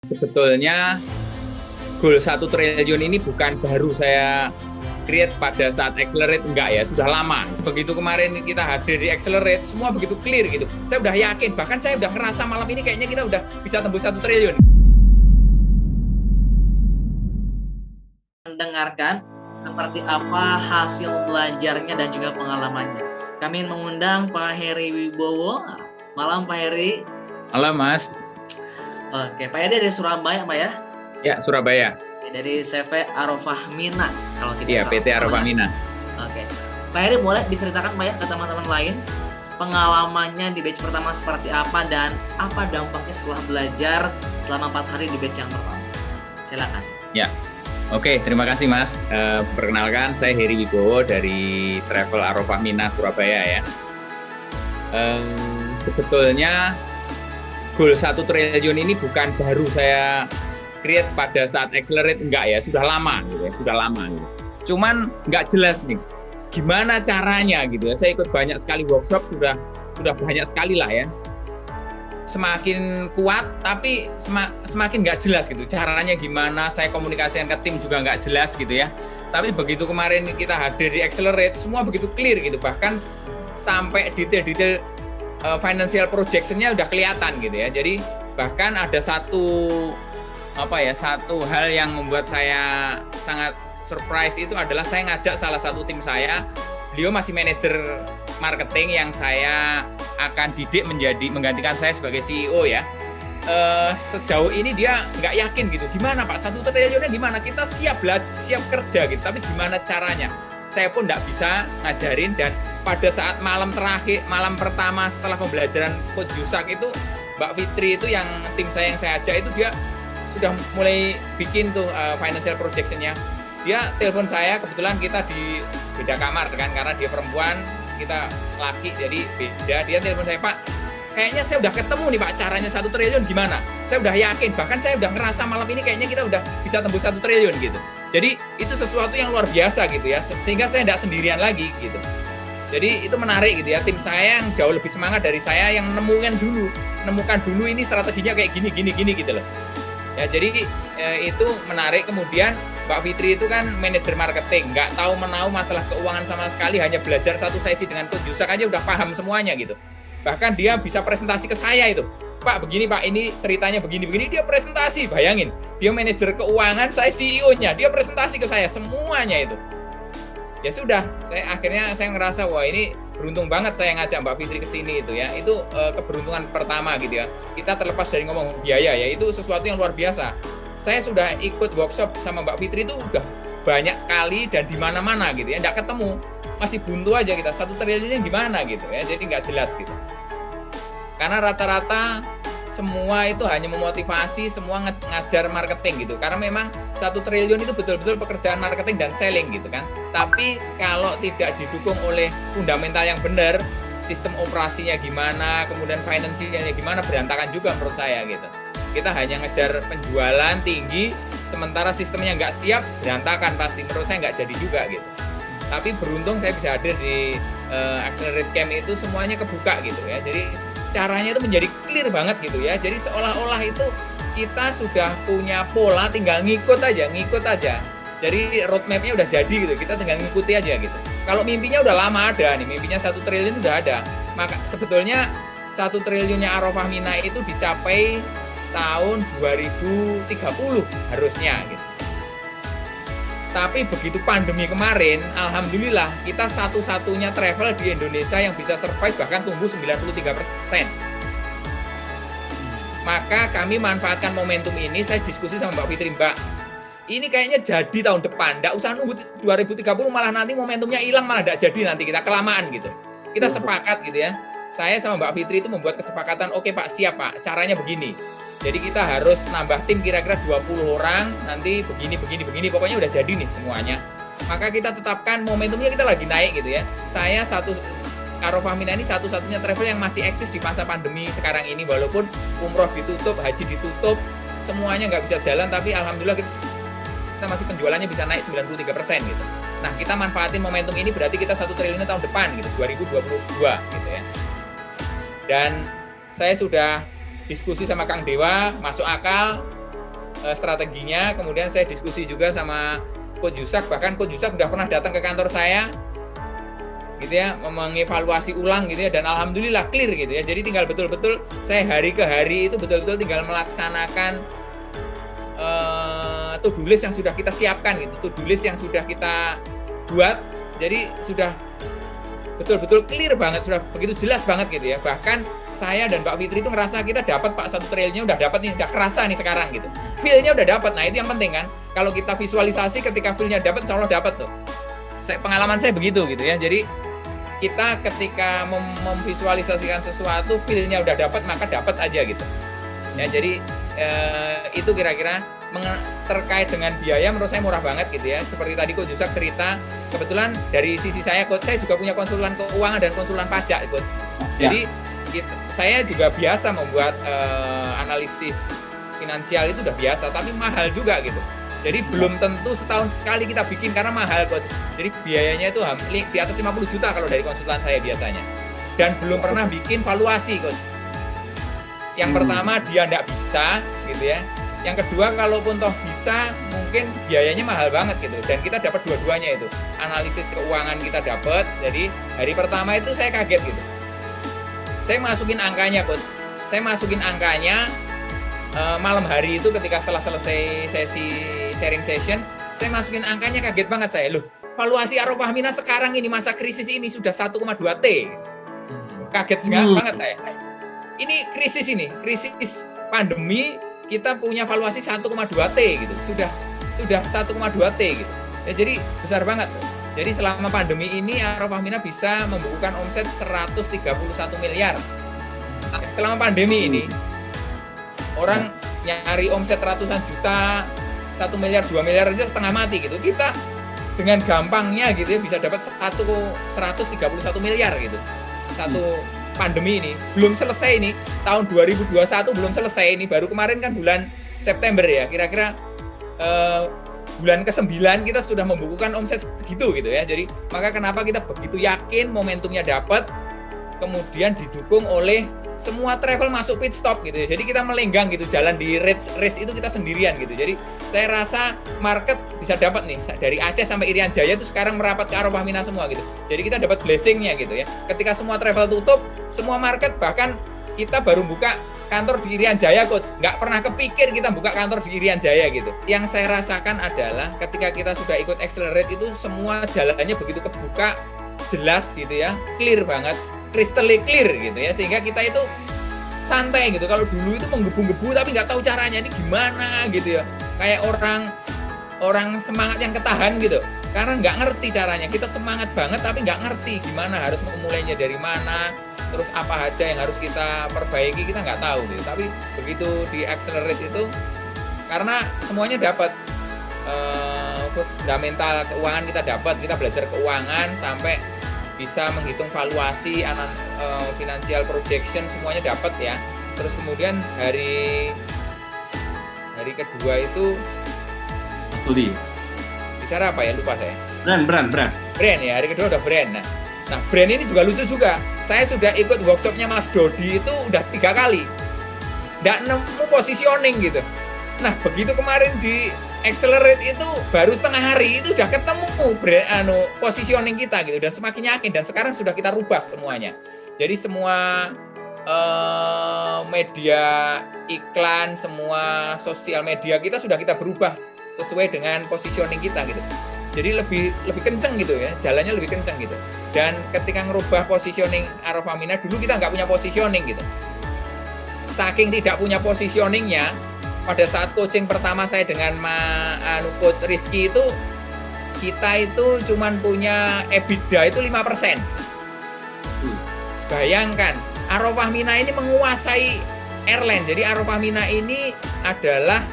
Sebetulnya goal 1 triliun ini bukan baru saya create pada saat Accelerate, enggak ya, sudah lama. Begitu kemarin kita hadir di Accelerate, semua begitu clear gitu. Saya udah yakin, bahkan saya udah ngerasa malam ini kayaknya kita udah bisa tembus 1 triliun. Mendengarkan seperti apa hasil belajarnya dan juga pengalamannya. Kami mengundang Pak Heri Wibowo. Malam Pak Heri. Halo Mas. Oke, Pak Heri dari Surabaya, Pak ya? Ya, Surabaya. Dari CV Arofah Mina, kalau tidak Iya, salah. PT Arofah Mina. Oke, Pak Heri boleh diceritakan Pak ya ke teman-teman lain pengalamannya di batch pertama seperti apa dan apa dampaknya setelah belajar selama 4 hari di batch yang pertama. Silakan. Ya. Oke, terima kasih Mas. Perkenalkan, saya Heri Wibowo dari Travel Arofah Mina, Surabaya ya. Sebetulnya goal 1 triliun ini bukan baru saya create pada saat Accelerate, enggak ya, sudah lama gitu ya, sudah lama gitu. Cuman nggak jelas nih, gimana caranya gitu ya. Saya ikut banyak sekali workshop, sudah banyak sekali lah ya. Semakin kuat, tapi semakin nggak jelas gitu. Caranya gimana, saya komunikasikan ke tim juga nggak jelas gitu ya. Tapi begitu kemarin kita hadir di Accelerate, semua begitu clear gitu. Bahkan sampai detail-detail financial projection-nya udah kelihatan gitu ya. Jadi bahkan ada satu hal yang membuat saya sangat surprise itu adalah saya ngajak salah satu tim saya. Beliau masih manajer marketing yang saya akan didik menggantikan saya sebagai CEO ya. Sejauh ini dia nggak yakin gitu. Gimana Pak, 1 triliunnya gimana? Kita siap belajar, siap kerja gitu. Tapi gimana caranya? Saya pun nggak bisa ngajarin. Dan pada saat malam pertama setelah pembelajaran Coach Yusak itu, Mbak Fitri itu yang tim saya yang saya ajak itu dia sudah mulai bikin tuh financial projection-nya. Dia telepon saya, kebetulan kita di beda kamar kan, karena dia perempuan, kita laki, jadi beda. Dia telepon saya, Pak, kayaknya saya udah ketemu nih Pak, caranya 1 triliun gimana? Saya udah yakin, bahkan saya udah ngerasa malam ini kayaknya kita udah bisa tembus 1 triliun gitu. Jadi itu sesuatu yang luar biasa gitu ya, sehingga saya tidak sendirian lagi gitu. Jadi itu menarik gitu ya, tim saya yang jauh lebih semangat dari saya yang nemukan dulu ini strateginya kayak gini gitu loh. Ya, jadi itu menarik. Kemudian Mbak Fitri itu kan manajer marketing, nggak tahu menahu masalah keuangan sama sekali, hanya belajar 1 sesi dengan Coach Yusak aja udah paham semuanya gitu. Bahkan dia bisa presentasi ke saya itu, Pak begini Pak, ini ceritanya begini, dia presentasi, bayangin. Dia manajer keuangan, saya CEO-nya, dia presentasi ke saya semuanya itu. Ya sudah, saya ngerasa wah ini beruntung banget saya ngajak Mbak Fitri ke sini itu ya. Itu keberuntungan pertama gitu ya. Kita terlepas dari ngomong biaya ya, itu sesuatu yang luar biasa. Saya sudah ikut workshop sama Mbak Fitri itu udah banyak kali dan di mana-mana gitu ya, nggak ketemu. Masih buntu aja kita, 1 triliunnya gimana gitu ya. Jadi nggak jelas gitu. Karena rata-rata semua itu hanya memotivasi, semua ngajar marketing gitu. Karena memang 1 triliun itu betul-betul pekerjaan marketing dan selling gitu kan. Tapi kalau tidak didukung oleh fundamental yang benar, sistem operasinya gimana, kemudian finansialnya gimana, berantakan juga menurut saya gitu. Kita hanya ngejar penjualan tinggi, sementara sistemnya nggak siap, berantakan pasti. Menurut saya nggak jadi juga gitu. Tapi beruntung saya bisa hadir di Accelerate Camp itu semuanya kebuka gitu ya. Jadi caranya itu menjadi clear banget gitu ya. Jadi seolah-olah itu kita sudah punya pola, tinggal ngikut aja. Jadi roadmap-nya udah jadi gitu, kita tinggal ngikuti aja gitu. Kalau mimpinya udah lama ada nih, mimpinya 1 triliun udah ada. Maka sebetulnya 1 triliunnya Arofah Mina itu dicapai tahun 2030 harusnya gitu. Tapi begitu pandemi kemarin, alhamdulillah kita satu-satunya travel di Indonesia yang bisa survive bahkan tumbuh 93%. Maka kami manfaatkan momentum ini, saya diskusi sama Mbak Fitri, Mbak, ini kayaknya jadi tahun depan, nggak usah nunggu 2030 malah nanti momentumnya hilang, malah nggak jadi nanti kita kelamaan gitu. Kita sepakat gitu ya. Saya sama Mbak Fitri itu membuat kesepakatan, oke Pak, siap Pak, caranya begini. Jadi kita harus nambah tim kira-kira 20 orang, nanti begini, pokoknya udah jadi nih semuanya. Maka kita tetapkan momentumnya kita lagi naik gitu ya. Saya Arofah Mina ini satu-satunya travel yang masih eksis di masa pandemi sekarang ini, walaupun umroh ditutup, haji ditutup, semuanya nggak bisa jalan, tapi alhamdulillah kita masih penjualannya bisa naik 93% gitu. Nah, kita manfaatin momentum ini berarti kita 1 triliun tahun depan gitu, 2022 gitu ya. Dan saya sudah diskusi sama Kang Dewa, masuk akal, strateginya. Kemudian saya diskusi juga sama Coach Yusak, bahkan Coach Yusak udah pernah datang ke kantor saya gitu ya, mengevaluasi ulang gitu ya, dan alhamdulillah clear gitu ya. Jadi tinggal betul-betul saya hari ke hari itu betul-betul tinggal melaksanakan to-do list yang sudah kita siapkan gitu, to-do list yang sudah kita buat. Jadi sudah betul-betul clear banget, sudah begitu jelas banget gitu ya. Bahkan saya dan Mbak Fitri itu ngerasa kita dapat Pak 1 triliunnya udah dapat nih, udah kerasa nih sekarang gitu. Feel-nya udah dapat. Nah, itu yang penting kan. Kalau kita visualisasi ketika feel-nya dapat, insya Allah dapat tuh. Pengalaman saya begitu gitu ya. Jadi kita ketika memvisualisasikan sesuatu, feel-nya udah dapat, maka dapat aja gitu. Ya, jadi itu kira-kira terkait dengan biaya menurut saya murah banget gitu ya. Seperti tadi Coach Yusak cerita, kebetulan dari sisi saya, Coach, saya juga punya konsultan keuangan dan konsultan pajak, Coach. Jadi saya juga biasa membuat analisis finansial, itu udah biasa, tapi mahal juga gitu. Jadi belum tentu setahun sekali kita bikin karena mahal, Coach. Jadi biayanya itu hampir di atas 50 juta kalau dari konsultan saya biasanya. Dan belum pernah bikin valuasi, Coach. Yang pertama dia nggak bisa gitu ya. Yang kedua, kalaupun toh bisa, mungkin biayanya mahal banget gitu. Dan kita dapat dua-duanya itu. Analisis keuangan kita dapat. Jadi hari pertama itu saya kaget gitu. Saya masukin angkanya, Coach. Saya masukin angkanya malam hari itu ketika setelah selesai sesi sharing session, saya masukin angkanya, kaget banget saya. Loh, valuasi Arofah Mina sekarang ini masa krisis ini sudah 1,2 T. Kaget banget saya. Ini krisis pandemi, kita punya valuasi 1,2 T gitu. Sudah 1,2 T gitu. Ya, jadi besar banget. Jadi selama pandemi ini Arofah Mina bisa membukukan omset 131 miliar. Selama pandemi ini orang nyari omset ratusan juta, 1 miliar, 2 miliar aja setengah mati gitu. Kita dengan gampangnya gitu ya bisa dapat 131 miliar gitu. Satu pandemi ini belum selesai nih, tahun 2021 belum selesai ini, baru kemarin kan bulan September ya, kira-kira bulan ke-9 kita sudah membukukan omset segitu gitu ya. Jadi maka kenapa kita begitu yakin momentumnya dapat, kemudian didukung oleh semua travel masuk pit stop gitu ya. Jadi kita melenggang gitu, jalan di race itu kita sendirian gitu. Jadi saya rasa market bisa dapat nih, dari Aceh sampai Irian Jaya itu sekarang merapat ke Arofah Mina semua gitu. Jadi kita dapat blessing-nya gitu ya. Ketika semua travel tutup, semua market, bahkan kita baru buka kantor di Irian Jaya, Coach. Nggak pernah kepikir kita buka kantor di Irian Jaya gitu. Yang saya rasakan adalah ketika kita sudah ikut Accelerate itu semua jalannya begitu kebuka, jelas gitu ya, clear banget, crystal clear gitu ya, sehingga kita itu santai gitu. Kalau dulu itu menggebu-gebu tapi nggak tahu caranya ini gimana gitu ya, kayak orang semangat yang ketahan gitu, karena nggak ngerti caranya. Kita semangat banget tapi nggak ngerti gimana harus memulainya dari mana, terus apa aja yang harus kita perbaiki, kita nggak tahu gitu. Tapi begitu di Accelerate itu, karena semuanya dapat, fundamental keuangan kita dapat, kita belajar keuangan sampai bisa menghitung valuasi, financial projection, semuanya dapat ya. Terus kemudian hari kedua itu bicara apa ya, lupa saya. Brand ya, hari kedua udah brand. Nah brand ini juga lucu juga. Saya sudah ikut workshopnya Mas Dodi itu udah 3 kali, nggak nemu positioning gitu. Nah begitu kemarin di Accelerate itu baru setengah hari itu sudah ketemu brand, positioning kita gitu, dan semakin yakin, dan sekarang sudah kita rubah semuanya. Jadi semua media iklan, semua sosial media kita sudah kita berubah sesuai dengan positioning kita gitu. Jadi lebih kenceng gitu ya, jalannya lebih kenceng gitu. Dan ketika ngerubah positioning Arofah Mina, dulu kita nggak punya positioning gitu. Saking tidak punya positioningnya, pada saat coaching pertama saya dengan Coach Rizky itu, kita itu cuman punya EBITDA itu 5%. Bayangkan, Arofah Mina ini menguasai airline. Jadi Arofah Mina ini adalah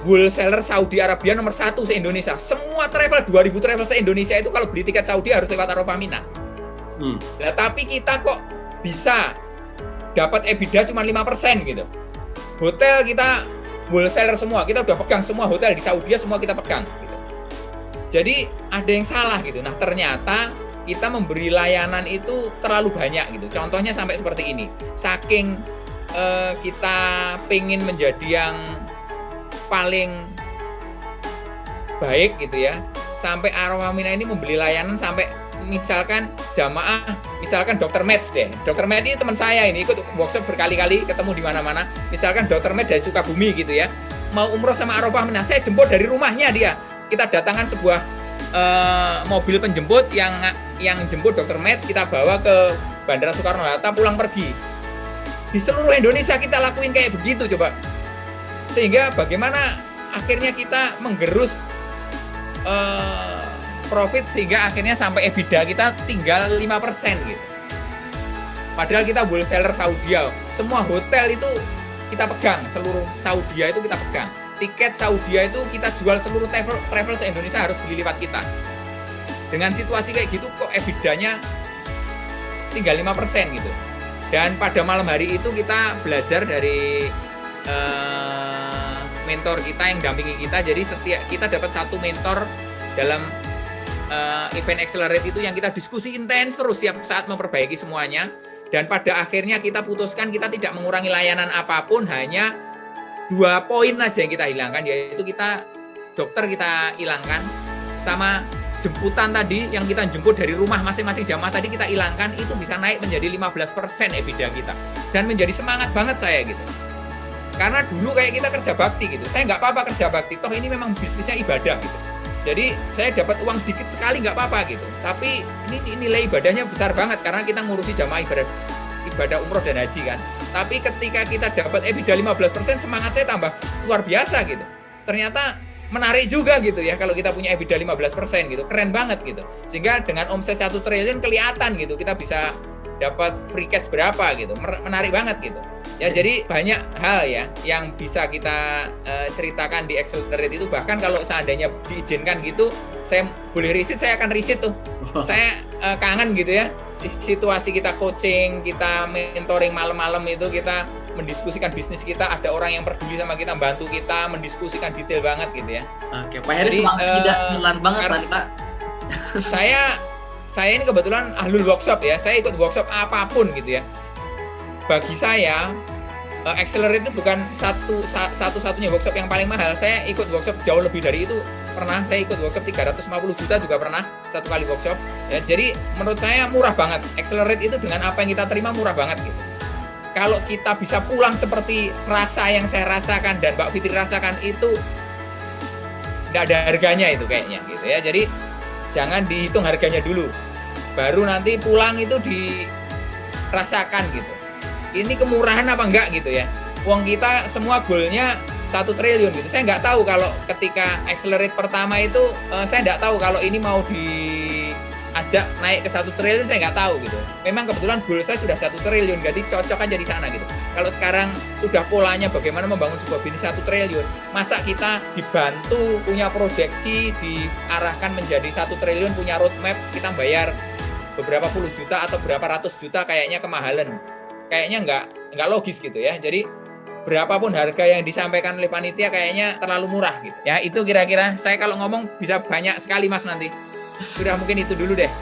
wholesaler Saudi Arabia nomor 1 se-Indonesia. Semua travel, 2000 travel se-Indonesia itu kalau beli tiket Saudi harus lewat Arofah Mina. Nah, tapi kita kok bisa dapat EBITDA cuma 5% gitu. Hotel kita wholesaler semua, kita udah pegang semua hotel di Saudi, semua kita pegang gitu. Jadi ada yang salah gitu. Nah ternyata kita memberi layanan itu terlalu banyak gitu. Contohnya sampai seperti ini, saking kita pengen menjadi yang paling baik gitu ya, sampai Aromamina ini membeli layanan sampai misalkan jamaah, misalkan Dr. Meds deh. Dr. Meds ini teman saya ini ikut workshop berkali-kali, ketemu di mana-mana. Misalkan Dr. Meds dari Sukabumi gitu ya, mau umroh sama Aromamina, saya jemput dari rumahnya dia. Kita datangkan sebuah mobil penjemput yang jemput Dr. Meds, kita bawa ke Bandara Soekarno-Hatta, pulang pergi. Di seluruh Indonesia kita lakuin kayak begitu coba. Sehingga bagaimana akhirnya kita menggerus profit sehingga akhirnya sampai EBITDA kita tinggal 5% gitu. Padahal kita wholesaler Saudi, semua hotel itu kita pegang, seluruh Saudi itu kita pegang. Tiket Saudi itu kita jual, seluruh travel se-Indonesia harus beli lipat kita. Dengan situasi kayak gitu kok EBITDA-nya tinggal 5% gitu. Dan pada malam hari itu kita belajar dari mentor kita yang dampingi kita. Jadi setiap kita dapat satu mentor dalam event Accelerate itu yang kita diskusi intens terus setiap saat memperbaiki semuanya. Dan pada akhirnya kita putuskan kita tidak mengurangi layanan apapun, hanya 2 poin aja yang kita hilangkan, yaitu dokter kita hilangkan, sama jemputan tadi yang kita jemput dari rumah masing-masing jamaah tadi kita hilangkan, itu bisa naik menjadi 15% EBITDA kita. Dan menjadi semangat banget saya gitu. Karena dulu kayak kita kerja bakti gitu. Saya nggak apa-apa kerja bakti, toh ini memang bisnisnya ibadah gitu. Jadi saya dapat uang dikit sekali nggak apa-apa gitu. Tapi ini nilai ibadahnya besar banget karena kita ngurusi jamaah ibadah umroh dan haji kan. Tapi ketika kita dapat EBITDA 15%, semangat saya tambah luar biasa gitu. Ternyata menarik juga gitu ya kalau kita punya EBITDA 15% gitu, keren banget gitu. Sehingga dengan omset 1 triliun kelihatan gitu, kita bisa dapat free cash berapa gitu, menarik banget gitu. Ya jadi banyak hal ya yang bisa kita ceritakan di Accelerate itu. Bahkan kalau seandainya diizinkan gitu, saya boleh riset, saya akan riset tuh. Saya kangen gitu ya, situasi kita coaching, kita mentoring malam-malam itu, kita mendiskusikan bisnis kita, ada orang yang peduli sama kita, bantu kita, mendiskusikan detail banget gitu ya. Oke, Pak Heri semangat tidak menelan banget tadi Pak. Saya ini kebetulan ahlul workshop ya, saya ikut workshop apapun gitu ya. Bagi saya, Accelerate itu bukan satu-satunya workshop yang paling mahal. Saya ikut workshop jauh lebih dari itu. Pernah saya ikut workshop 350 juta juga pernah, satu kali workshop. Ya, jadi menurut saya murah banget. Accelerate itu dengan apa yang kita terima murah banget gitu. Kalau kita bisa pulang seperti rasa yang saya rasakan dan Mbak Fitri rasakan itu, nggak ada harganya itu kayaknya gitu ya. Jadi jangan dihitung harganya dulu, baru nanti pulang itu dirasakan gitu. Ini kemurahan apa enggak gitu ya. Uang kita semua goalnya 1 triliun gitu. Saya nggak tahu kalau ketika Accelerate pertama itu, saya nggak tahu kalau ini mau diajak naik ke 1 triliun, saya nggak tahu gitu. Memang kebetulan goal saya sudah 1 triliun, jadi cocok aja di sana gitu. Kalau sekarang sudah polanya bagaimana membangun sebuah bisnis 1 triliun, masa kita dibantu punya proyeksi, diarahkan menjadi 1 triliun, punya roadmap, kita bayar beberapa puluh juta atau berapa ratus juta, kayaknya kemahalan. Kayaknya nggak logis gitu ya. Jadi berapapun harga yang disampaikan oleh panitia kayaknya terlalu murah gitu. Ya itu kira-kira saya kalau ngomong bisa banyak sekali Mas nanti. Sudah mungkin itu dulu deh.